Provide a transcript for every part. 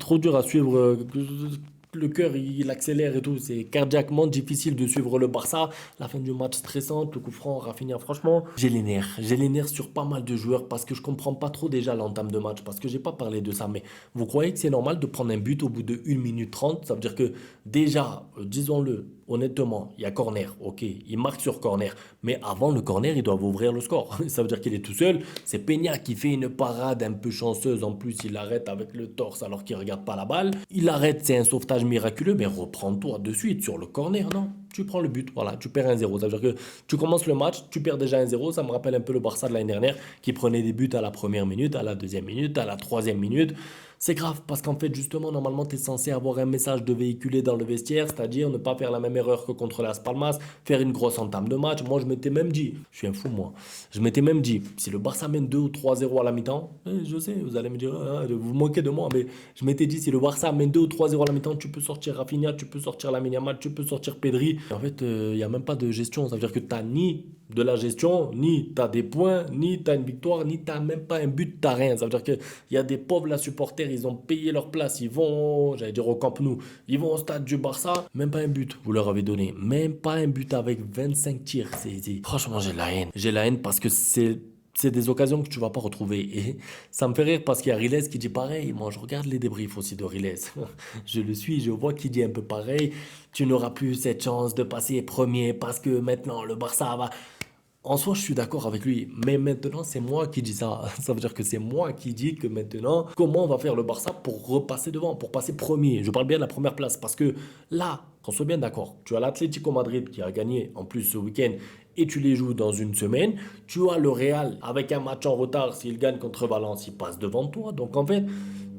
trop dur à suivre. Le cœur, il accélère et tout. C'est cardiaquement difficile de suivre le Barça. La fin du match stressante, le coup franc, Rafinha, franchement. J'ai les nerfs. J'ai les nerfs sur pas mal de joueurs parce que je comprends pas trop déjà l'entame de match. Parce que j'ai pas parlé de ça. Mais vous croyez que c'est normal de prendre un but au bout de 1 minute 30? Ça veut dire que déjà, disons-le, honnêtement, il y a corner. Ok, il marque sur corner. Mais avant le corner, ils doivent ouvrir le score. Ça veut dire qu'il est tout seul. C'est Peña qui fait une parade un peu chanceuse. En plus, il arrête avec le torse alors qu'il regarde pas la balle. Il arrête, c'est un sauvetage miraculeux. Mais reprends-toi de suite sur le corner, non? Tu prends le but, voilà, tu perds 1-0. Ça veut dire que tu commences le match, tu perds déjà 1-0. Ça me rappelle un peu le Barça de l'année dernière qui prenait des buts à la première minute, à la deuxième minute, à la troisième minute. C'est grave parce qu'en fait, justement, normalement, tu es censé avoir un message de véhiculer dans le vestiaire, c'est-à-dire ne pas faire la même erreur que contre Las Palmas, faire une grosse entame de match. Moi, je m'étais même dit, je suis un fou, moi, je m'étais même dit, si le Barça mène 2 ou 3-0 à la mi-temps, je sais, vous allez me dire, ah, vous vous moquez de moi, mais je m'étais dit, si le Barça mène 2 ou 3-0 à la mi-temps, tu peux sortir Rafinha, tu peux sortir Lamine Yamal, tu peux sortir Pedri. En fait, il n'y a même pas de gestion. Ça veut dire que tu n'as ni de la gestion, ni tu as des points, ni tu as une victoire, ni tu n'as même pas un but, tu n'as rien. Ça veut dire qu'il y a des pauvres là, supporters, ils ont payé leur place, ils vont, j'allais dire au Camp Nou, ils vont au stade du Barça, même pas un but, vous leur avez donné. Même pas un but avec 25 tirs. Franchement, j'ai la haine. J'ai la haine parce que c'est des occasions que tu vas pas retrouver. Et ça me fait rire parce qu'il y a Riles qui dit pareil. Moi, je regarde les débriefs aussi de Riles. Je le suis, je vois qu'il dit un peu pareil. Tu n'auras plus cette chance de passer premier parce que maintenant le Barça va. En soi, je suis d'accord avec lui, mais maintenant, c'est moi qui dis ça. Ça veut dire que c'est moi qui dis que maintenant, comment on va faire le Barça pour repasser devant, pour passer premier. Je parle bien de la première place, parce que là, qu'on soit bien d'accord, tu as l'Atlético Madrid qui a gagné en plus ce week-end et tu les joues dans une semaine. Tu as le Real avec un match en retard. S'il gagne contre Valence, il passe devant toi. Donc en fait,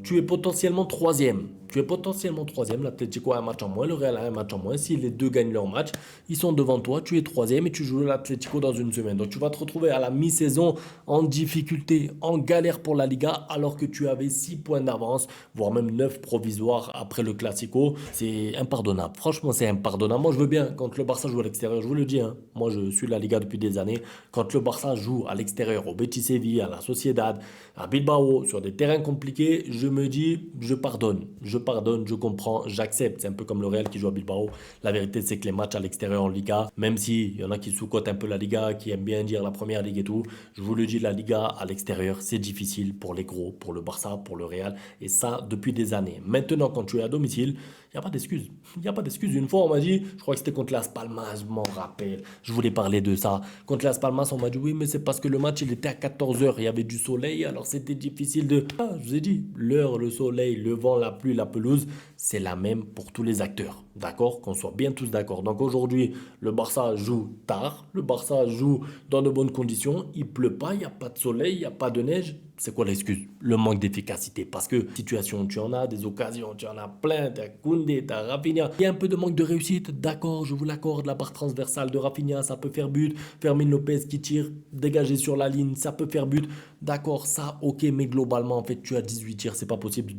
tu es potentiellement troisième. Tu es potentiellement troisième. L'Atlético a un match en moins, le Real a un match en moins. Si les deux gagnent leur match, ils sont devant toi. Tu es troisième et tu joues l'Atlético dans une semaine. Donc tu vas te retrouver à la mi-saison en difficulté, en galère pour la Liga, alors que tu avais 6 points d'avance, voire même 9 provisoires après le Classico. C'est impardonnable. Franchement, c'est impardonnable. Moi, je veux bien quand le Barça joue à l'extérieur. Je vous le dis, hein. Moi, je suis la Liga depuis des années. Quand le Barça joue à l'extérieur, au Betis Séville, à la Sociedad, à Bilbao, sur des terrains compliqués, je me dis, je pardonne. Je pardonne, je comprends, j'accepte. C'est un peu comme le Real qui joue à Bilbao. La vérité, c'est que les matchs à l'extérieur en Liga, même s'il y en a qui sous-cotent un peu la Liga, qui aiment bien dire la première ligue et tout, je vous le dis, la Liga à l'extérieur, c'est difficile pour les gros, pour le Barça, pour le Real. Et ça, depuis des années. Maintenant, quand tu es à domicile, il n'y a pas d'excuse. Il n'y a pas d'excuse. Une fois, on m'a dit, je crois que c'était contre Las Palmas, je m'en rappelle. Je voulais parler de ça. Contre Las Palmas, on m'a dit, oui, mais c'est parce que le match, il était à 14 heures. Il y avait du soleil, alors c'était difficile de. Ah, je vous ai dit, l'heure, le soleil, le vent, la pluie, la pelouse, c'est la même pour tous les acteurs. D'accord? Qu'on soit bien tous d'accord. Donc aujourd'hui, le Barça joue tard. Le Barça joue dans de bonnes conditions. Il pleut pas, il n'y a pas de soleil, il n'y a pas de neige. C'est quoi l'excuse? Le manque d'efficacité. Parce que situation, tu en as, des occasions, tu en as plein. T'as Koundé, t'as Rafinha. Il y a un peu de manque de réussite. D'accord, je vous l'accorde. La barre transversale de Rafinha, ça peut faire but. Fermin Lopez qui tire dégagé sur la ligne, ça peut faire but. D'accord, ça, ok. Mais globalement, en fait, tu as 18 tirs. C'est pas possible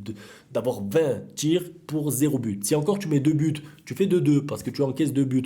d'avoir 20 tirs pour 0 but. Si encore tu mets 2 buts, tu fais 2-2 parce que tu encaisses 2 buts.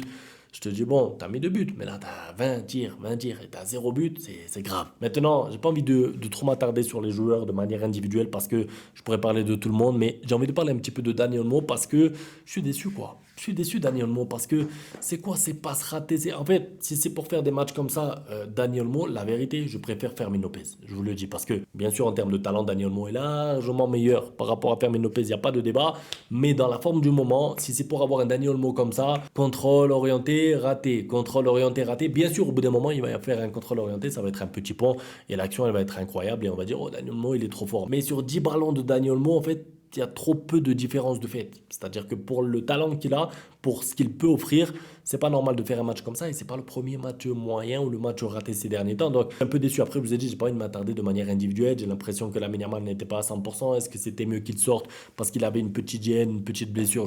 Je te dis, bon, t'as mis 2 buts, mais là, t'as 20 tirs et t'as 0 but, c'est grave. Maintenant, j'ai pas envie de trop m'attarder sur les joueurs de manière individuelle parce que je pourrais parler de tout le monde, mais j'ai envie de parler un petit peu de Dani Olmo parce que je suis déçu, quoi. Je suis déçu, Dani Olmo, parce que c'est quoi ces passes ratées? En fait, si c'est pour faire des matchs comme ça, Dani Olmo, la vérité, je préfère Fermin Lopez. Je vous le dis, parce que, bien sûr, en termes de talent, Dani Olmo est largement meilleur par rapport à Fermin Lopez, il n'y a pas de débat. Mais dans la forme du moment, si c'est pour avoir un Dani Olmo comme ça, contrôle orienté, raté, contrôle orienté, raté, bien sûr, au bout d'un moment, il va y faire un contrôle orienté, ça va être un petit pont, et l'action, elle va être incroyable, et on va dire, oh, Dani Olmo, il est trop fort. Mais sur 10 ballons de Dani Olmo, en fait, il y a trop peu de différence de fait. C'est-à-dire que pour le talent qu'il a, pour ce qu'il peut offrir, c'est pas normal de faire un match comme ça et c'est pas le premier match moyen ou le match raté ces derniers temps. Donc un peu déçu. Après, je vous ai dit, j'ai pas envie de m'attarder de manière individuelle. J'ai l'impression que Lamine Yamal n'était pas à 100%. Est-ce que c'était mieux qu'il sorte parce qu'il avait une petite gêne, une petite blessure?